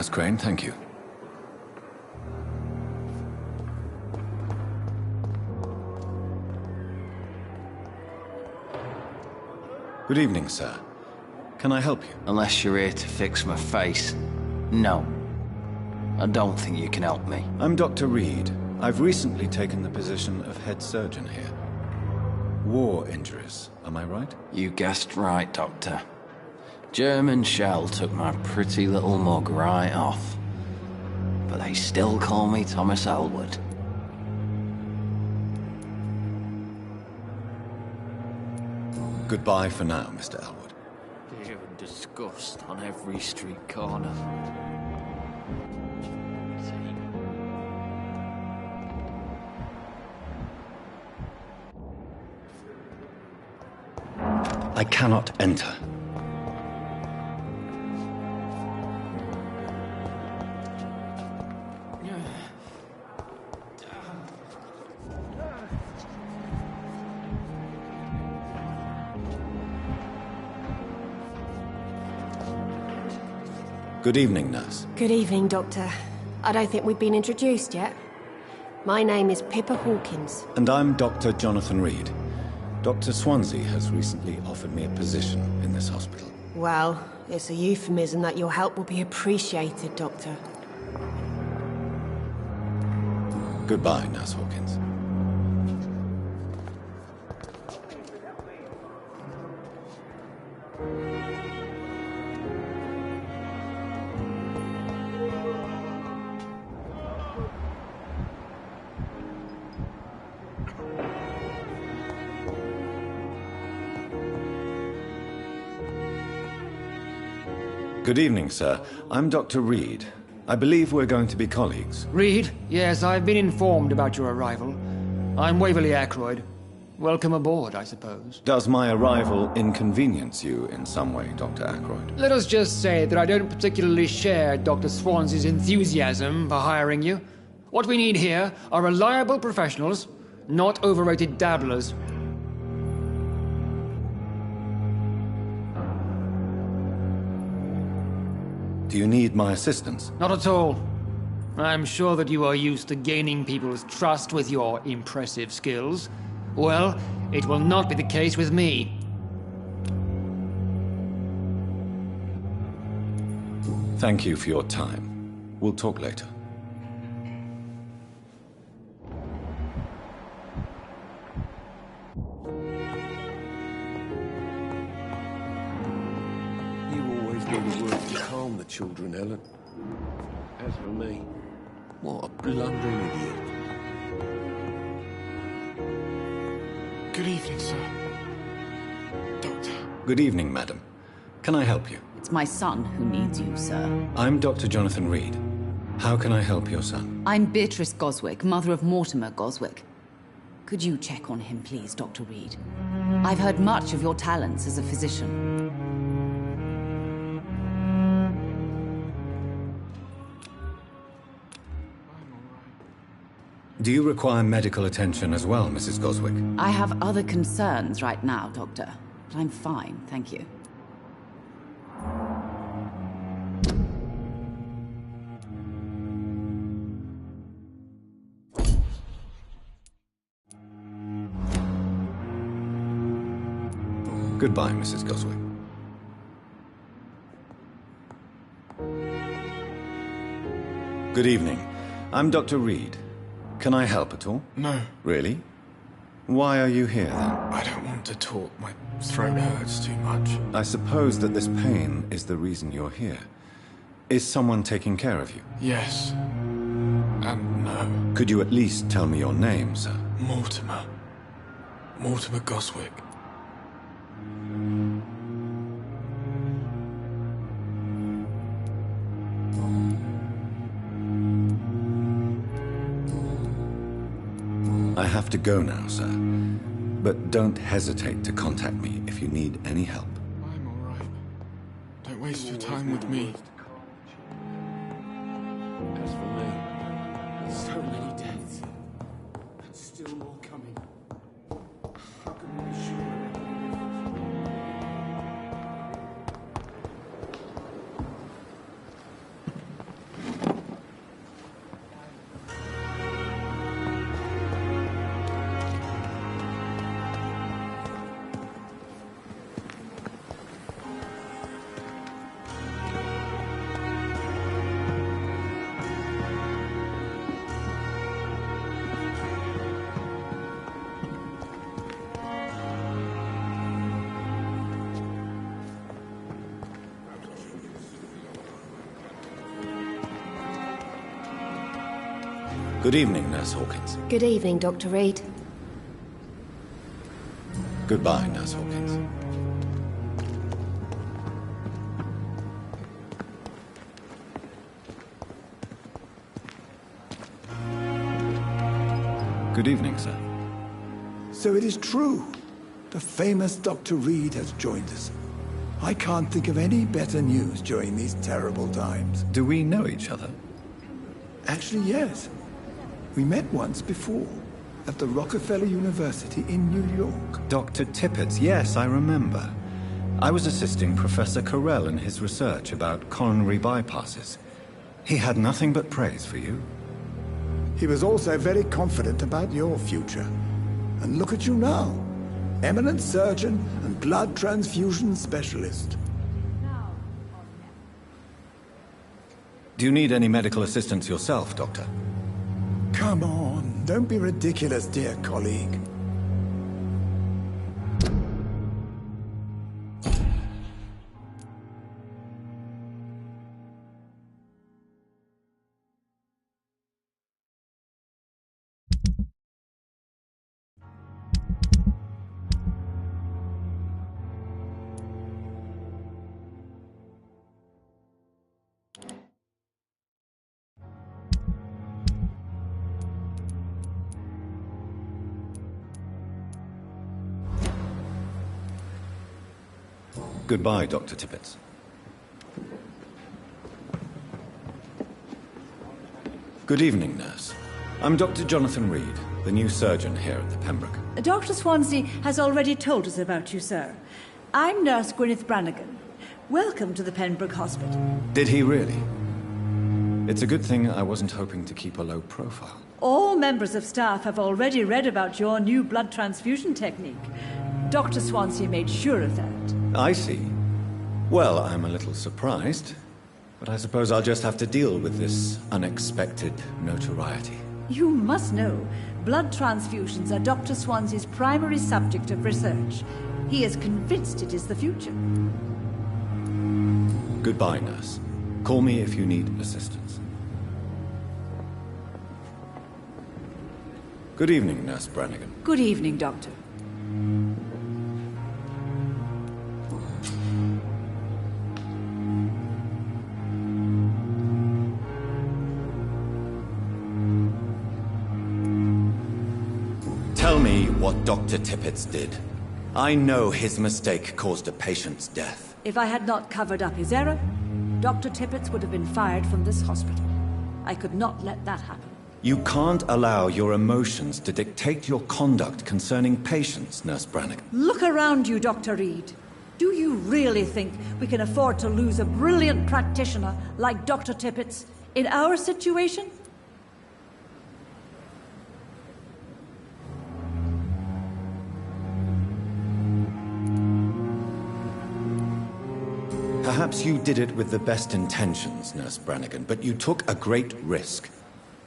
Nurse Crane, thank you. Good evening, sir. Can I help you? Unless you're here to fix my face. No. I don't think you can help me. I'm Dr. Reed. I've recently taken the position of head surgeon here. War injuries, am I right? You guessed right, Doctor. German shell took my pretty little mug right off. But they still call me Thomas Elwood. Goodbye for now, Mr. Elwood. Fear and disgust on every street corner. I cannot enter. Good evening, nurse. Good evening, Doctor. I don't think we've been introduced yet. My name is Pippa Hawkins. And I'm Dr. Jonathan Reed. Dr. Swansea has recently offered me a position in this hospital. Well, it's a euphemism that your help will be appreciated, Doctor. Goodbye, Nurse Hawkins. Good evening, sir. I'm Dr. Reed. I believe we're going to be colleagues. Reed? Yes, I've been informed about your arrival. I'm Waverly Ackroyd. Welcome aboard, I suppose. Does my arrival inconvenience you in some way, Dr. Ackroyd? Let us just say that I don't particularly share Dr. Swansea's enthusiasm for hiring you. What we need here are reliable professionals, not overrated dabblers. Do you need my assistance? Not at all. I'm sure that you are used to gaining people's trust with your impressive skills. Well, it will not be the case with me. Thank you for your time. We'll talk later. Calm the children, Ellen. As for me, what a blundering idiot. Good evening, sir. Doctor. Good evening, madam. Can I help you? It's my son who needs you, sir. I'm Dr. Jonathan Reed. How can I help your son? I'm Beatrice Goswick, mother of Mortimer Goswick. Could you check on him, please, Dr. Reed? I've heard much of your talents as a physician. Do you require medical attention as well, Mrs. Goswick? I have other concerns right now, Doctor. But I'm fine, thank you. Goodbye, Mrs. Goswick. Good evening. I'm Dr. Reed. Can I help at all? No. Really? Why are you here, then? I don't want to talk. My throat hurts too much. I suppose that this pain is the reason you're here. Is someone taking care of you? Yes. And no. Could you at least tell me your name, sir? Mortimer. Mortimer Goswick. I have to go now, sir. But don't hesitate to contact me if you need any help. I'm all right. Don't waste your time with me. As for me, So many deaths, and still more coming. How can we be sure? Good evening, Nurse Hawkins. Good evening, Dr. Reed. Goodbye, Nurse Hawkins. Good evening, sir. So it is true. The famous Dr. Reed has joined us. I can't think of any better news during these terrible times. Do we know each other? Actually, yes. We met once before, at the Rockefeller University in New York. Dr. Tippett, yes, I remember. I was assisting Professor Carell in his research about coronary bypasses. He had nothing but praise for you. He was also very confident about your future. And look at you now. Eminent surgeon and blood transfusion specialist. Do you need any medical assistance yourself, Doctor? Come on, don't be ridiculous, dear colleague. Goodbye, Dr. Tippett. Good evening, nurse. I'm Dr. Jonathan Reed, the new surgeon here at the Pembroke. Dr. Swansea has already told us about you, sir. I'm Nurse Gwyneth Brannigan. Welcome to the Pembroke Hospital. Did he really? It's a good thing I wasn't hoping to keep a low profile. All members of staff have already read about your new blood transfusion technique. Dr. Swansea made sure of that. I see. Well, I'm a little surprised, but I suppose I'll just have to deal with this unexpected notoriety. You must know, blood transfusions are Dr. Swansea's primary subject of research. He is convinced it is the future. Goodbye, nurse. Call me if you need assistance. Good evening, Nurse Brannigan. Good evening, Doctor. Tell me what Dr. Tippett did. I know his mistake caused a patient's death. If I had not covered up his error, Dr. Tippett would have been fired from this hospital. I could not let that happen. You can't allow your emotions to dictate your conduct concerning patients, Nurse Brannigan. Look around you, Dr. Reed. Do you really think we can afford to lose a brilliant practitioner like Dr. Tippett in our situation? Perhaps you did it with the best intentions, Nurse Brannigan, but you took a great risk.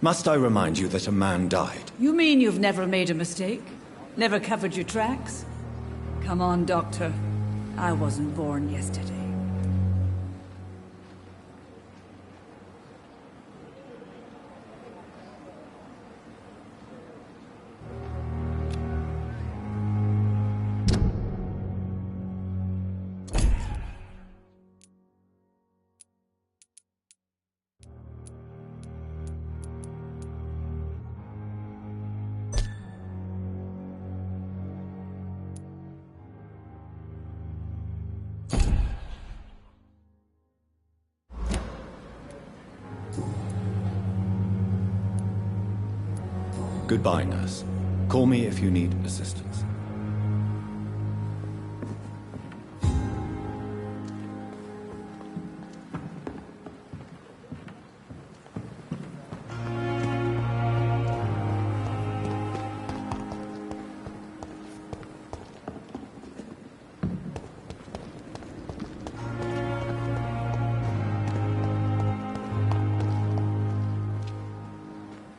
Must I remind you that a man died? You mean you've never made a mistake? Never covered your tracks? Come on, Doctor. I wasn't born yesterday. Goodbye, nurse. Call me if you need assistance.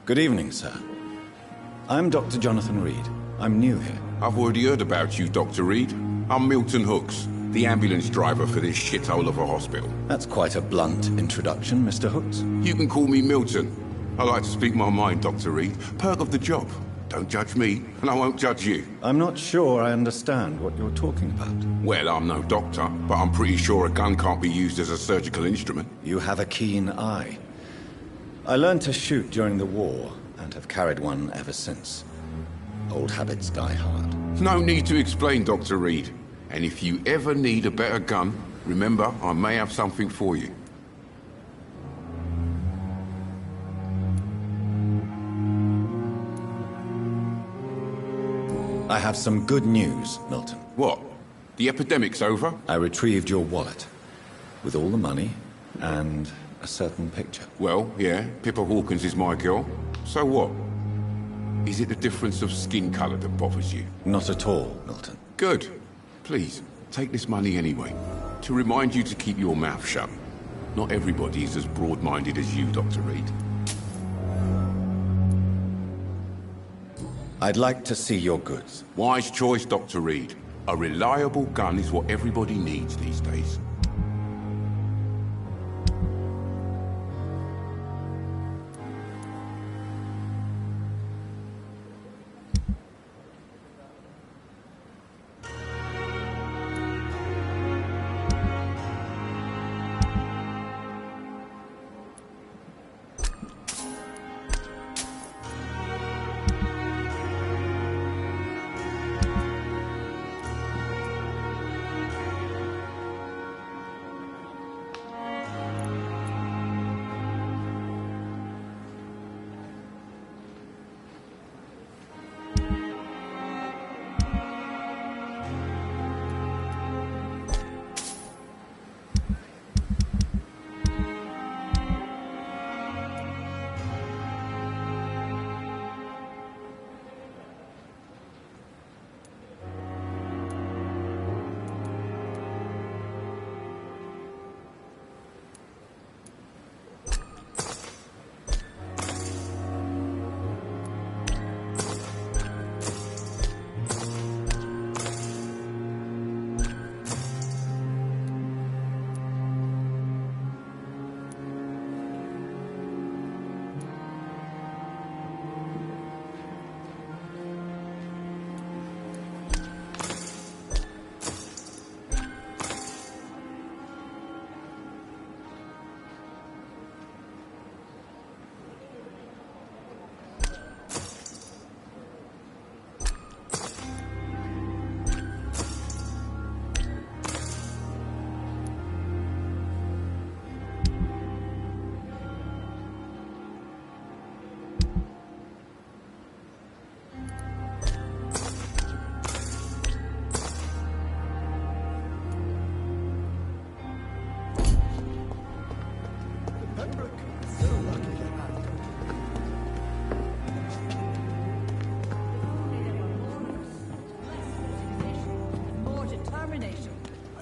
Good evening, sir. I'm Dr. Jonathan Reed. I'm new here. I've already heard about you, Dr. Reed. I'm Milton Hooks, the ambulance driver for this shithole of a hospital. That's quite a blunt introduction, Mr. Hooks. You can call me Milton. I like to speak my mind, Dr. Reed. Perk of the job. Don't judge me, and I won't judge you. I'm not sure I understand what you're talking about. Well, I'm no doctor, but I'm pretty sure a gun can't be used as a surgical instrument. You have a keen eye. I learned to shoot during the war, and have carried one ever since. Old habits die hard. No need to explain, Dr. Reed. And if you ever need a better gun, remember, I may have something for you. I have some good news, Milton. What? The epidemic's over? I retrieved your wallet, with all the money, and a certain picture. Well, yeah, Pippa Hawkins is my girl. So what? Is it the difference of skin color that bothers you? Not at all, Milton. Good. Please, take this money anyway. To remind you to keep your mouth shut. Not everybody is as broad-minded as you, Dr. Reed. I'd like to see your goods. Wise choice, Dr. Reed. A reliable gun is what everybody needs these days.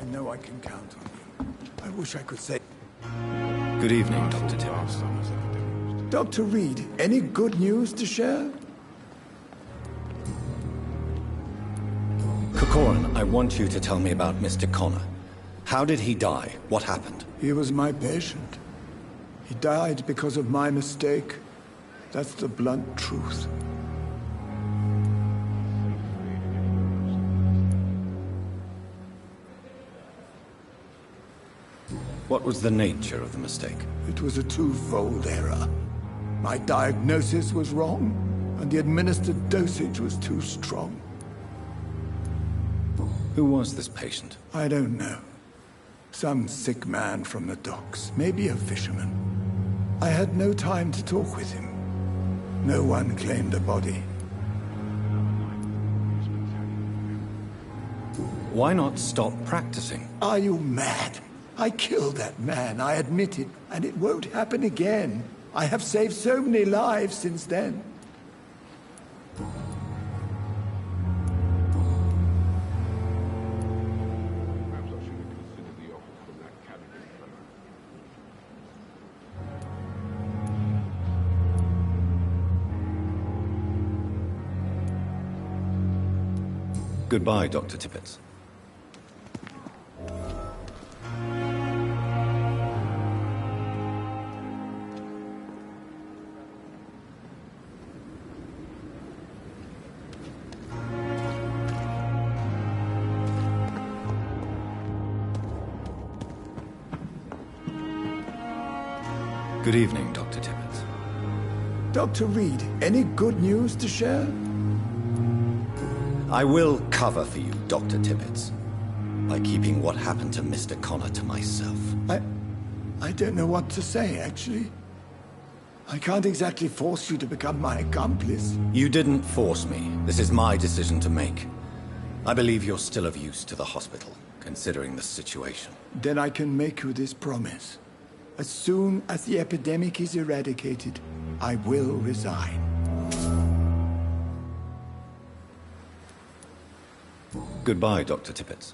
I know I can count on you. I wish I could say... Good evening, Dr. Timmons. Dr. Reed, any good news to share? Corcoran, I want you to tell me about Mr. Connor. How did he die? What happened? He was my patient. He died because of my mistake. That's the blunt truth. What was the nature of the mistake? It was a twofold error. My diagnosis was wrong, and the administered dosage was too strong. Who was this patient? I don't know. Some sick man from the docks, maybe a fisherman. I had no time to talk with him. No one claimed a body. Why not stop practicing? Are you mad? I killed that man, I admit it, and it won't happen again. I have saved so many lives since then. Goodbye, Dr. Tippett. Good evening, Dr. Tippett. Dr. Reed, any good news to share? I will cover for you, Dr. Tippett, by keeping what happened to Mr. Connor to myself. I don't know what to say, actually. I can't exactly force you to become my accomplice. You didn't force me. This is my decision to make. I believe you're still of use to the hospital, considering the situation. Then I can make you this promise. As soon as the epidemic is eradicated, I will resign. Goodbye, Dr. Tippett.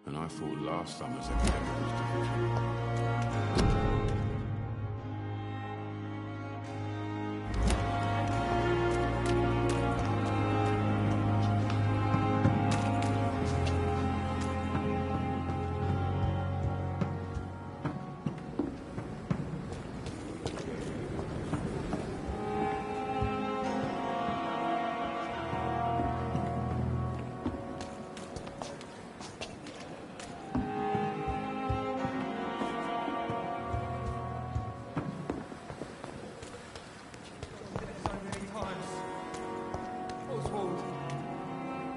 And I thought last summer's epidemic was different. Oswald,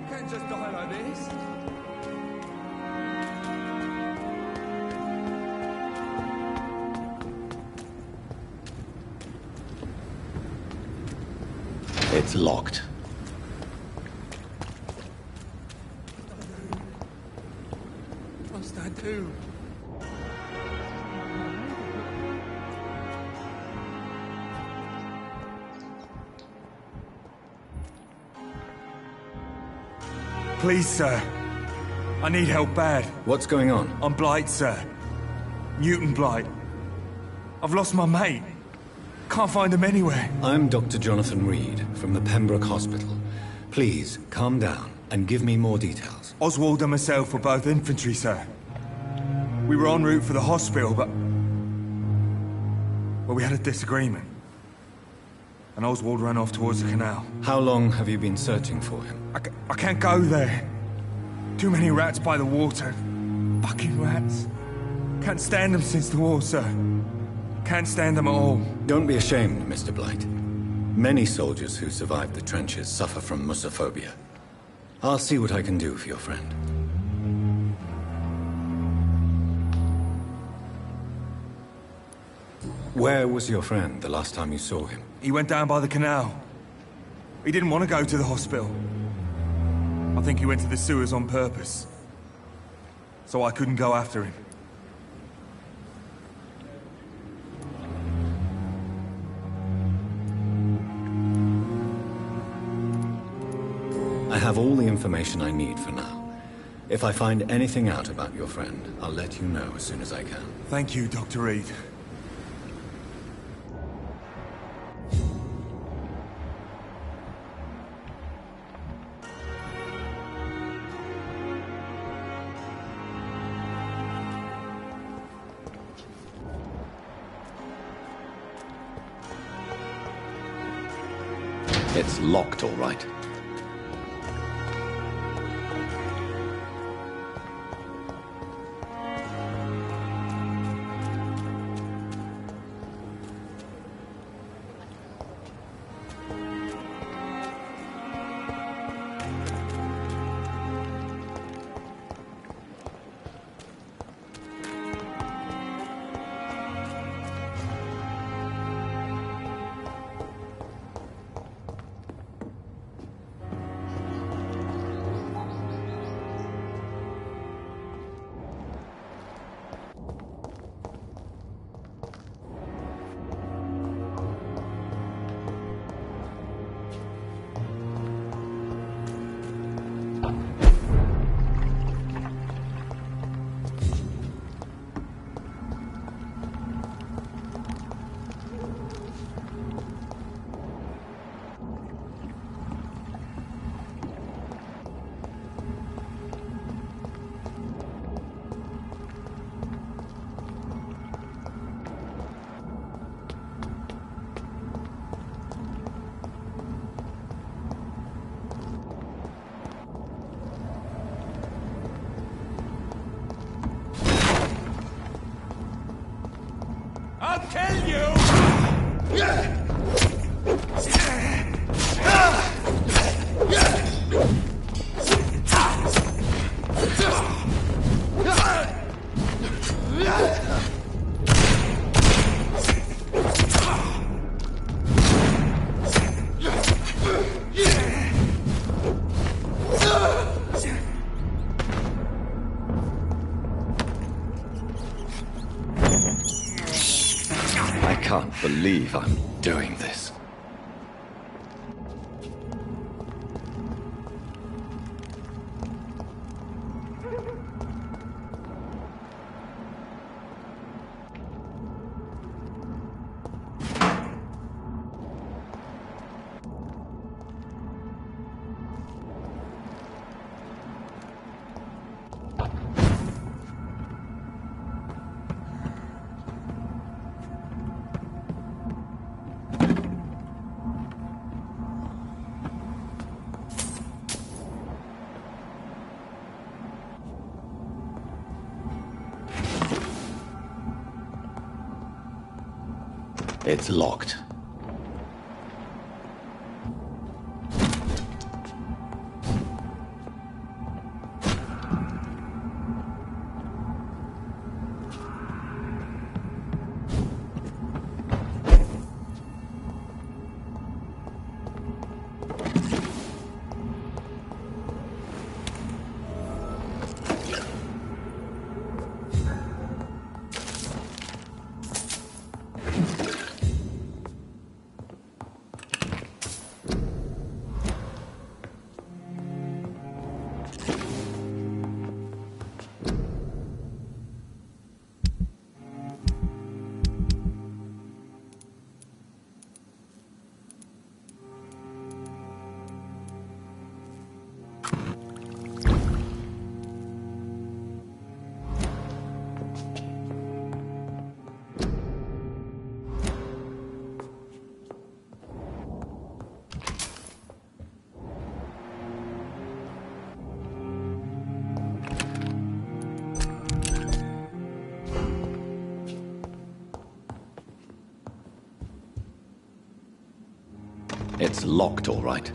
you can't just die like this. It's locked. What must I do? Please, sir. I need help bad. What's going on? I'm Blight, sir. Newton Blight. I've lost my mate. Can't find him anywhere. I'm Dr. Jonathan Reed from the Pembroke Hospital. Please, calm down and give me more details. Oswald and myself were both infantry, sir. We were en route for the hospital, but... well, we had a disagreement. And Oswald ran off towards the canal. How long have you been searching for him? I can't go there. Too many rats by the water. Fucking rats. Can't stand them since the war, sir. Can't stand them at all. Don't be ashamed, Mr. Blight. Many soldiers who survived the trenches suffer from musophobia. I'll see what I can do for your friend. Where was your friend the last time you saw him? He went down by the canal. He didn't want to go to the hospital. I think he went to the sewers on purpose. So I couldn't go after him. I have all the information I need for now. If I find anything out about your friend, I'll let you know as soon as I can. Thank you, Dr. Reed. It's locked, all right. I'll kill you! I can't believe I'm doing this. It's locked. It's locked, all right.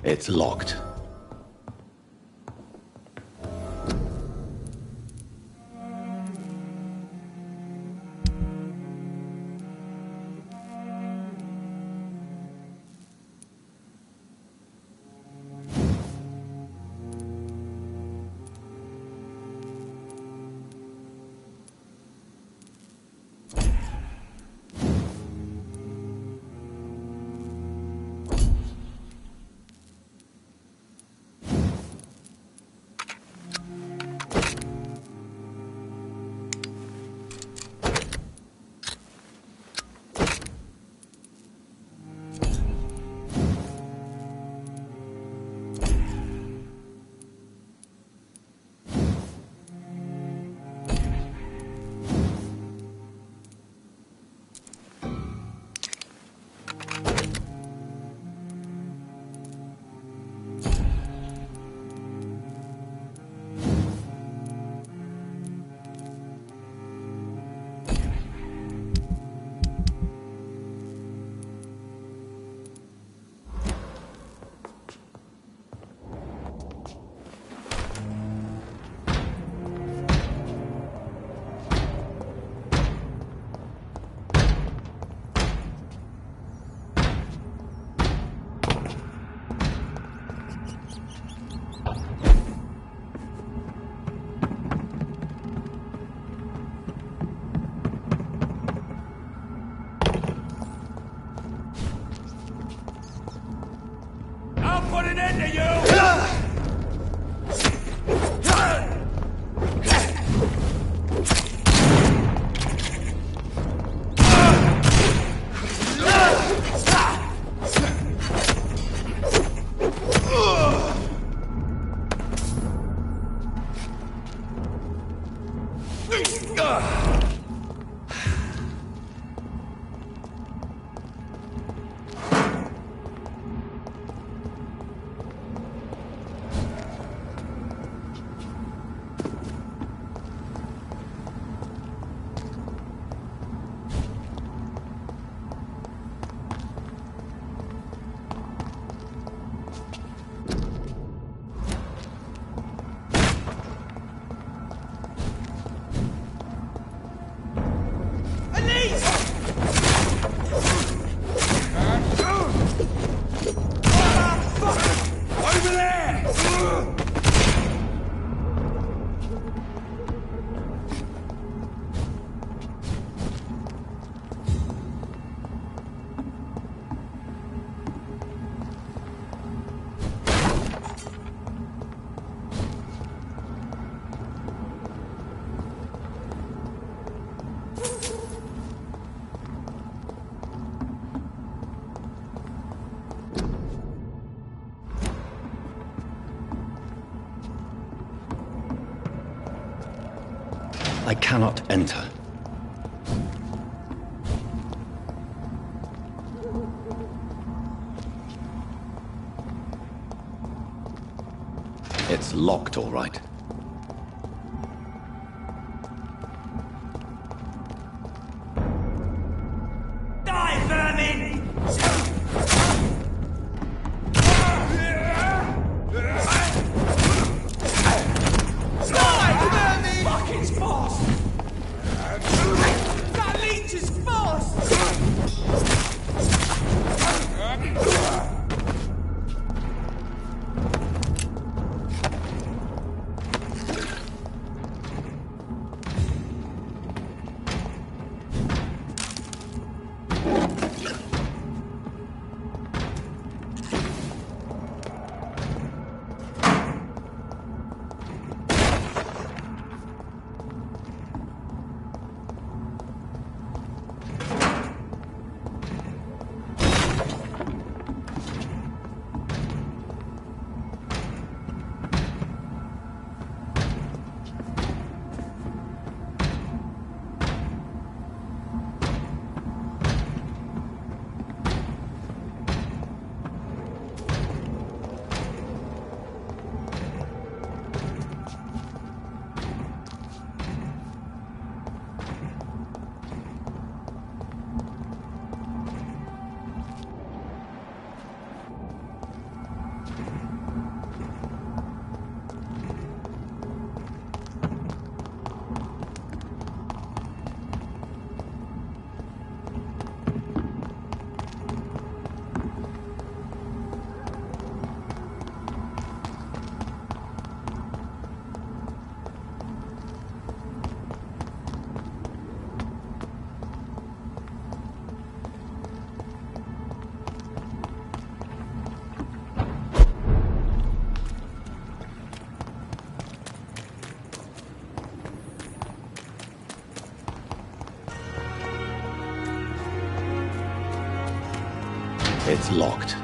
It's locked. put an end to you! I cannot enter. It's locked, all right. Die, vermin! Fuck, it's fast! That leech is fast! It's locked.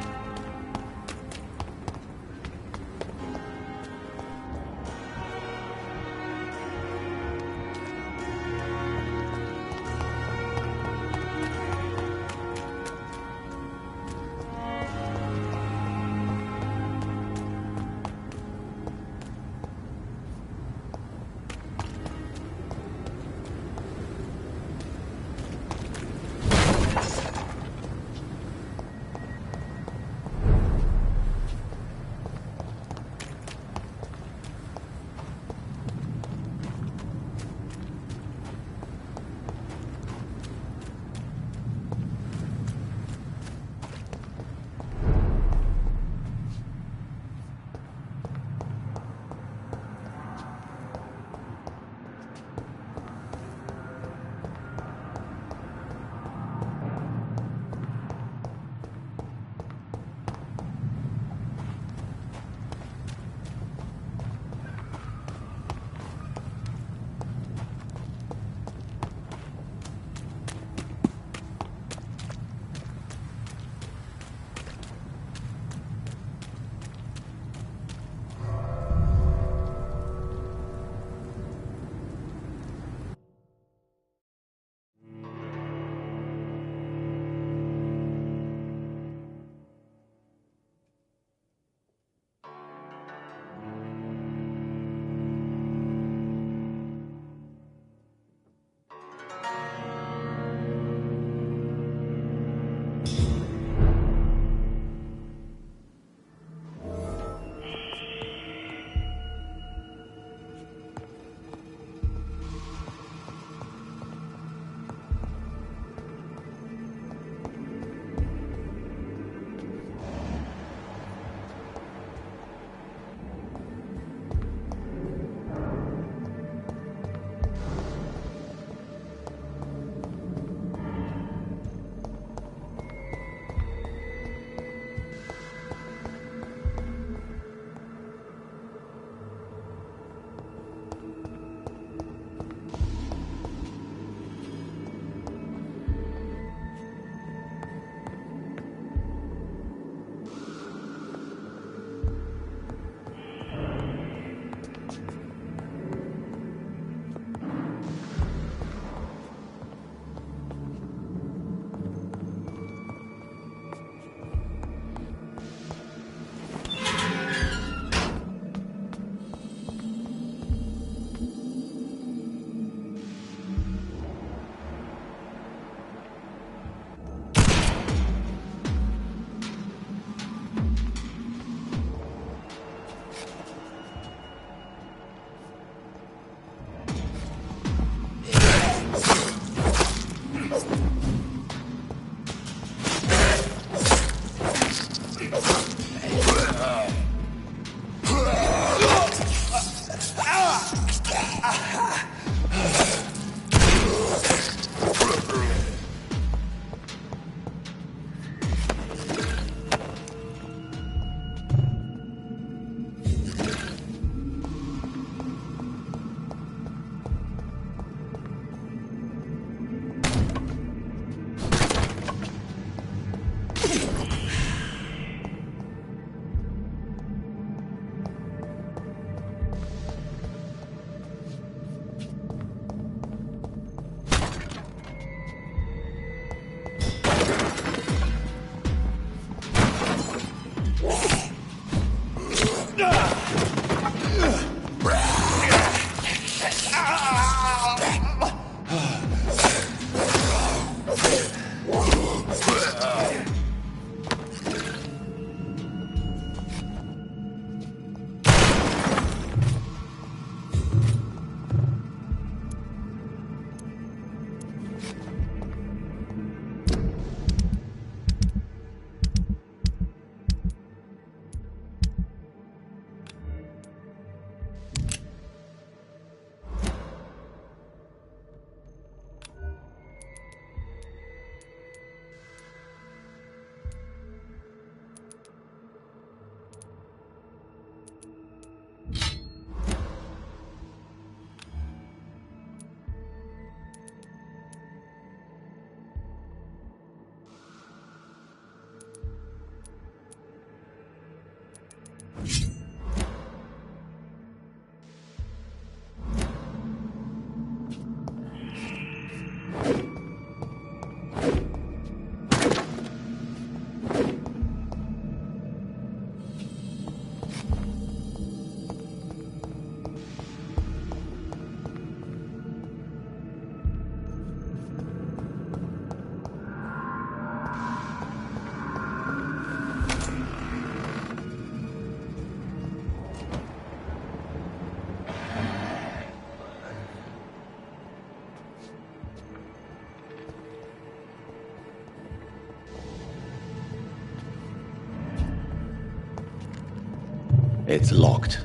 It's locked.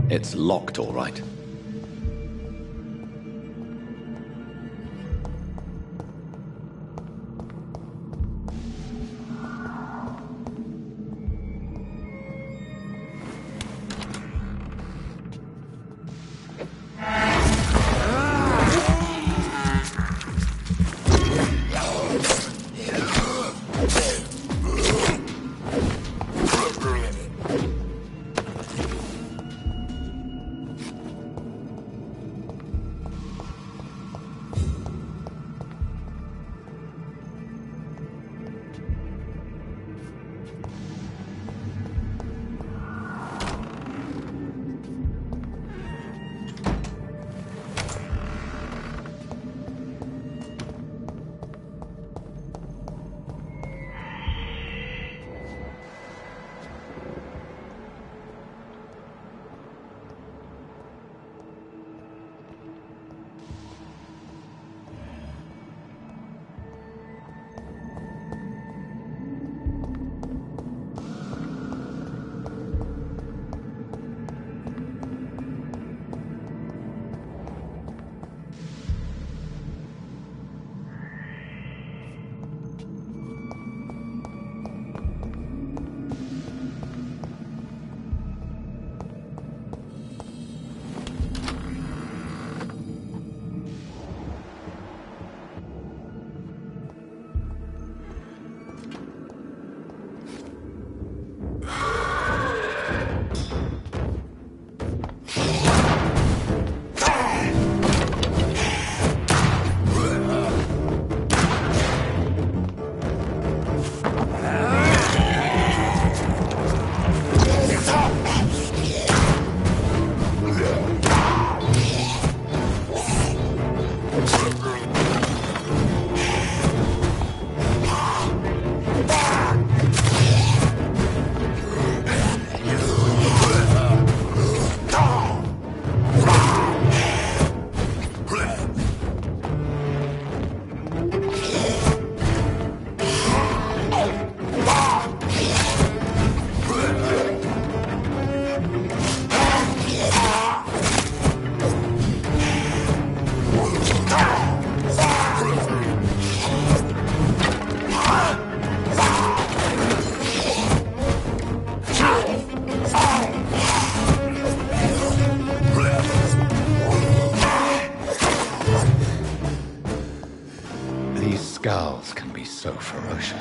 It's locked, all right.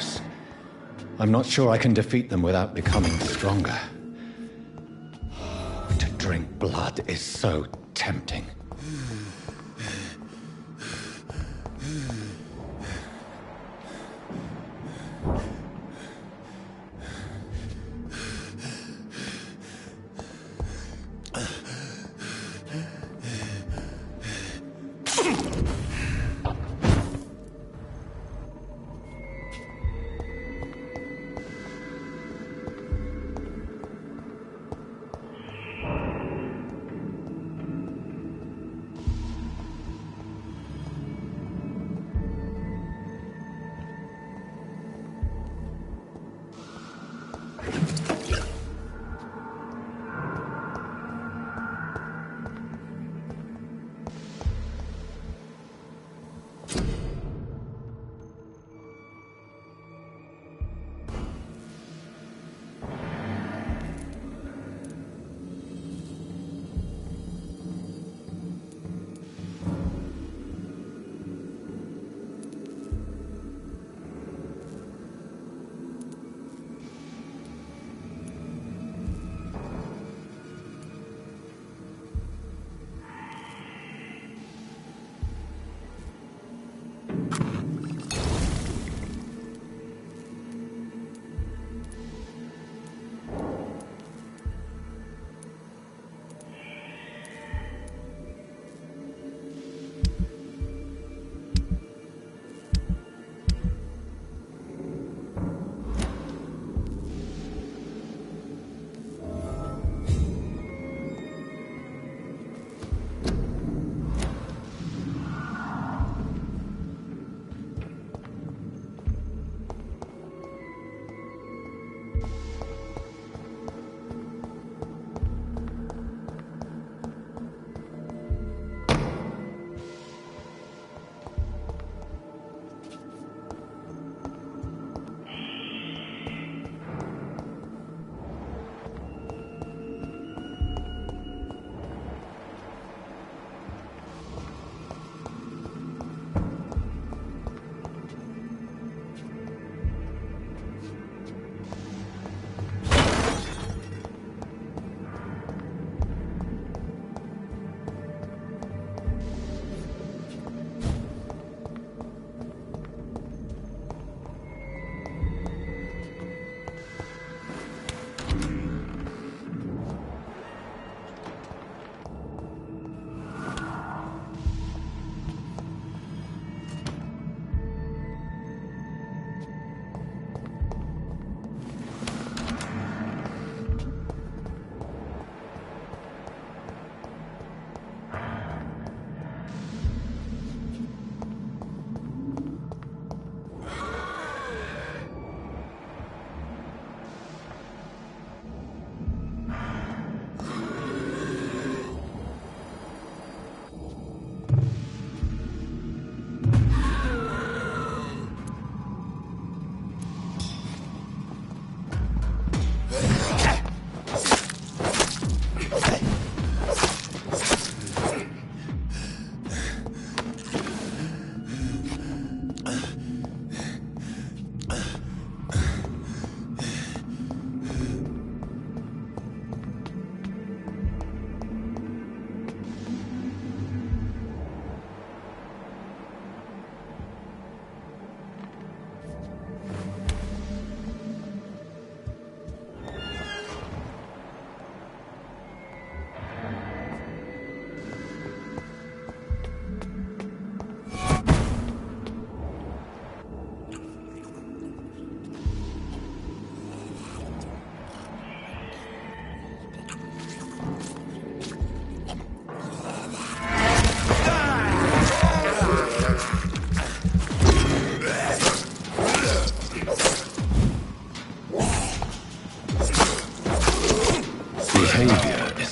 close. I'm not sure I can defeat them without becoming stronger. To drink blood is so tempting.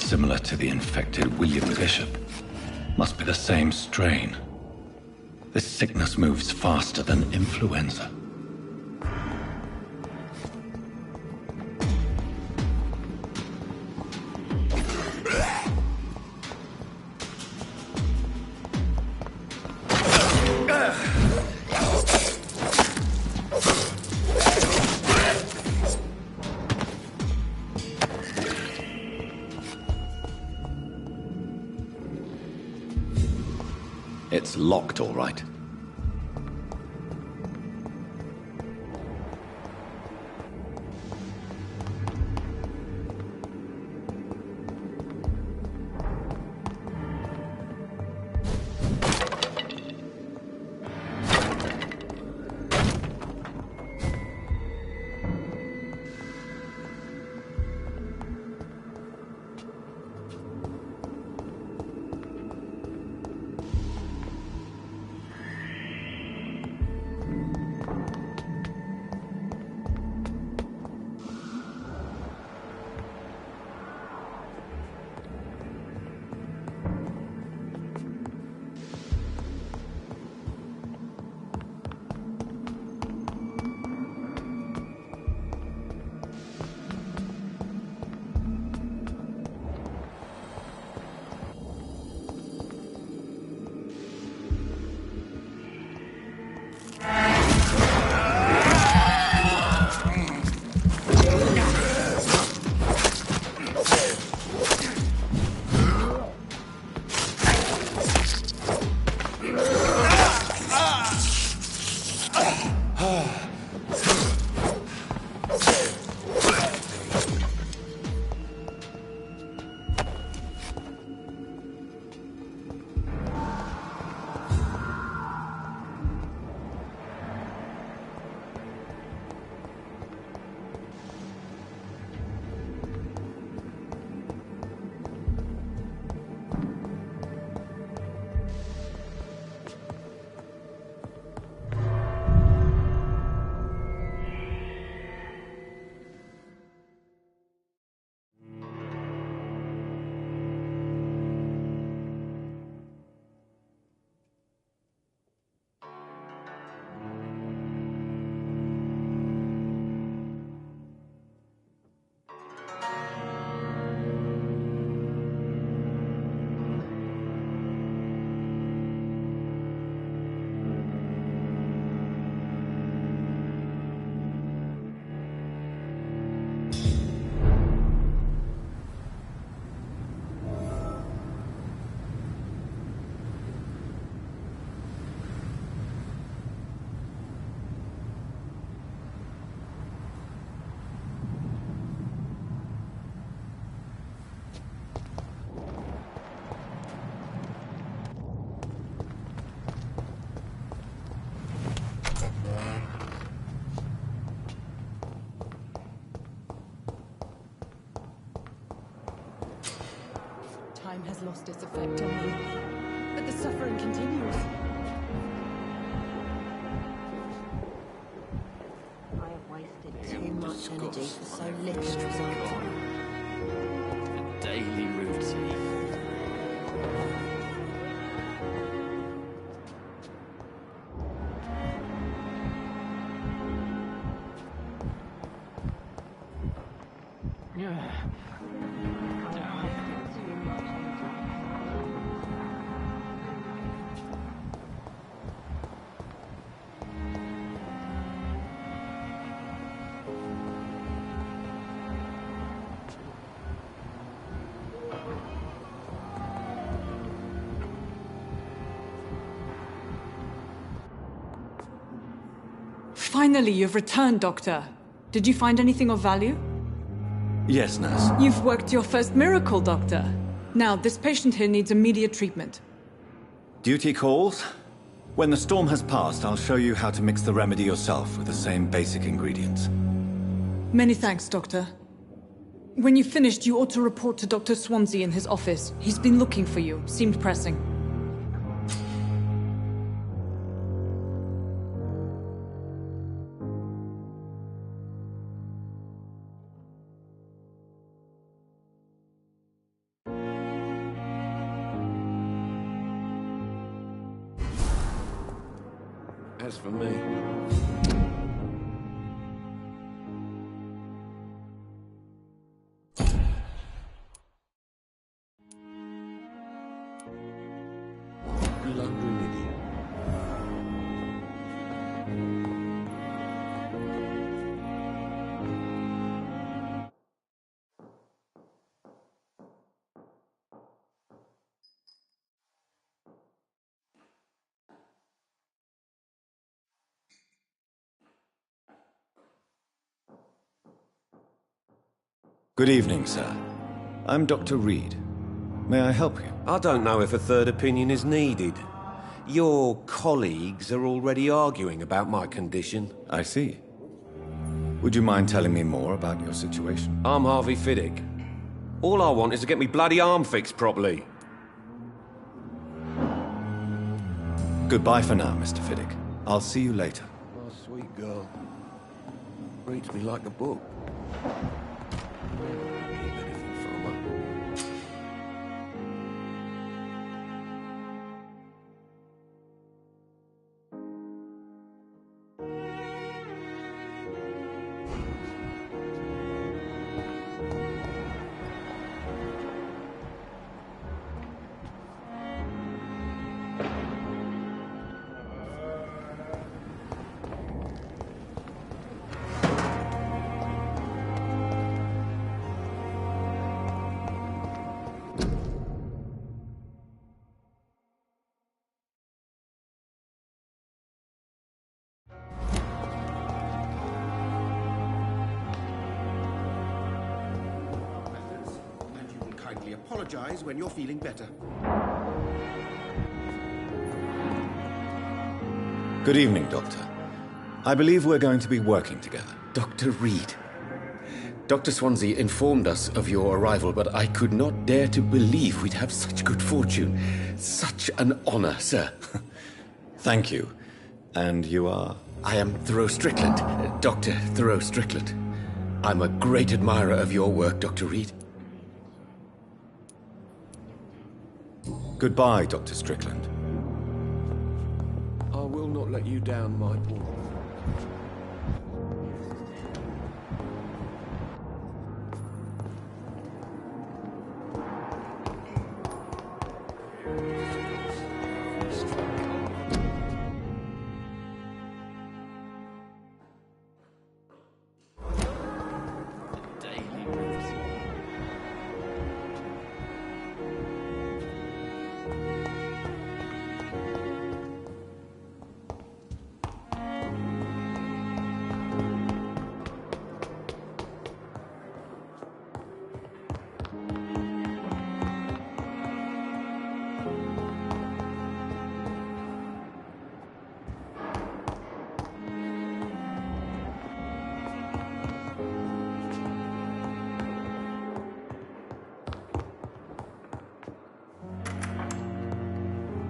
Similar to the infected William Bishop. Must be the same strain. This sickness moves faster than influenza. It's locked, all right. Time has lost its effect on me, but the suffering continues. I have wasted too much energy for so little result. The daily routine. Finally, you've returned, Doctor. Did you find anything of value? Yes, nurse. You've worked your first miracle, Doctor. Now, this patient here needs immediate treatment. Duty calls. When the storm has passed, I'll show you how to mix the remedy yourself with the same basic ingredients. Many thanks, Doctor. When you've finished, you ought to report to Dr. Swansea in his office. He's been looking for you. Seemed pressing. As for me, blundering idiot. Good evening, sir. I'm Dr. Reed. May I help you? I don't know if a third opinion is needed. Your colleagues are already arguing about my condition. I see. Would you mind telling me more about your situation? I'm Harvey Fiddick. All I want is to get me bloody arm fixed properly. Goodbye for now, Mr. Fiddick. I'll see you later. Oh, sweet girl. Reads me like a book. Keep anything from her. Apologize when you're feeling better. Good evening, Doctor. I believe we're going to be working together. Dr. Reed. Dr. Swansea informed us of your arrival, but I could not dare to believe we'd have such good fortune. Such an honor, sir. Thank you. And you are? I am Thoreau Strickland, Dr. Thoreau Strickland. I'm a great admirer of your work, Dr. Reed. Goodbye, Dr. Strickland. I will not let you down, my boy.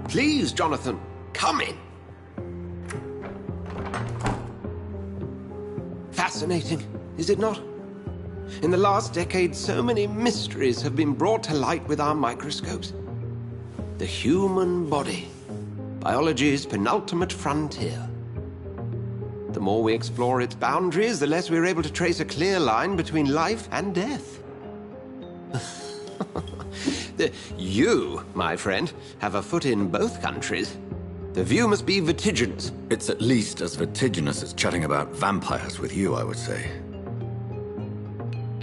Please, Jonathan, come in. Fascinating, is it not? In the last decade, so many mysteries have been brought to light with our microscopes. The human body, biology's penultimate frontier. The more we explore its boundaries, the less we're able to trace a clear line between life and death. You, my friend, have a foot in both countries. The view must be vertiginous. It's at least as vertiginous as chatting about vampires with you, I would say.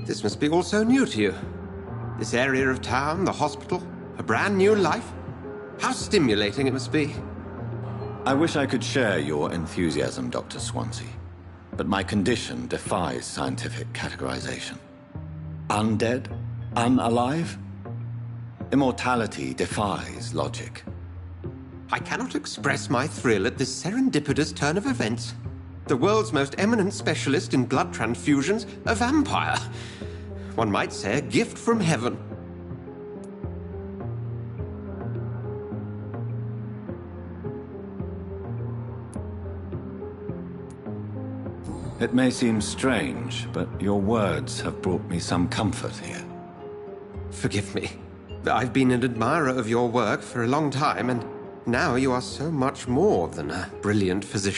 This must be all so new to you. This area of town, the hospital, a brand new life. How stimulating it must be. I wish I could share your enthusiasm, Dr. Swansea. But my condition defies scientific categorization. Undead? Unalive? Immortality defies logic. I cannot express my thrill at this serendipitous turn of events. The world's most eminent specialist in blood transfusions, a vampire. One might say a gift from heaven. It may seem strange, but your words have brought me some comfort here. Forgive me. I've been an admirer of your work for a long time, and now you are so much more than a brilliant physician.